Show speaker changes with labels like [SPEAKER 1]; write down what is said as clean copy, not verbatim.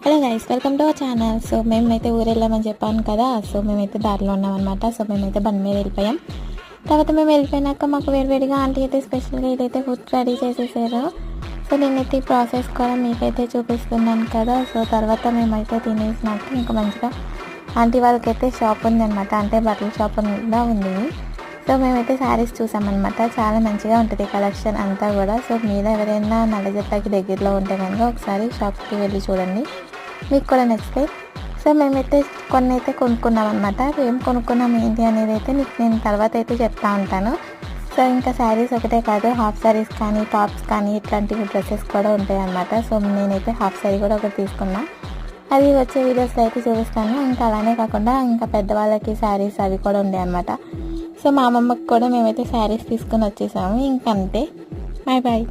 [SPEAKER 1] Hello guys, welcome to our channel. So మేమైతే ఊరు వెళ్ళామని చెప్పాను కదా. సో మేమైతే దారిలో ఉన్నామన్నమాట. సో మేమైతే బండి మీద వెళ్ళిపోయాం. తర్వాత మేము వెళ్ళిపోయినాక మాకు వేడివేడిగా ఆంటీ అయితే స్పెషల్గా ఇదైతే ఫుడ్ రెడీ చేసేసారు. సో నేనైతే ఈ ప్రాసెస్ కూడా మీకైతే చూపిస్తున్నాను కదా. సో తర్వాత మేమైతే తినేసినాక ఇంకా మంచిగా ఆంటీ వాళ్ళకైతే షాప్ ఉందన్నమాట, అంటే బట్టల షాప్ కూడా ఉంది. సో మేమైతే శారీస్ చూసామన్నమాట. చాలా మంచిగా ఉంటుంది కలెక్షన్ అంతా కూడా. సో మీరు ఎవరైనా నల్లజర్లకి దగ్గరలో ఉంటే కనుక ఒకసారి షాప్కి వెళ్ళి చూడండి, మీకు కూడా నచ్చితే. సో మేమైతే కొన్ని అయితే కొనుక్కున్నాం అనమాట. ఏం కొనుక్కున్నాం ఏంటి అనేది అయితే మీకు నేను తర్వాత అయితే చెప్తా ఉంటాను. సో ఇంకా శారీస్ ఒకటే కాదు, హాఫ్ శారీస్ కానీ టాప్స్ కానీ ఇట్లాంటివి డ్రెస్సెస్ కూడా ఉంటాయి అన్నమాట. సో నేనైతే హాఫ్ శారీ కూడా ఒకటి తీసుకున్నా, అది వచ్చే వీడియోస్లో అయితే చూపిస్తాను. ఇంకా అలానే కాకుండా ఇంకా పెద్దవాళ్ళకి శారీస్ అవి కూడా ఉండే అనమాట. సో మా అమ్మమ్మకి కూడా మేమైతే శారీస్ తీసుకొని వచ్చేసాము. ఇంకంతే, బాయ్ బాయ్.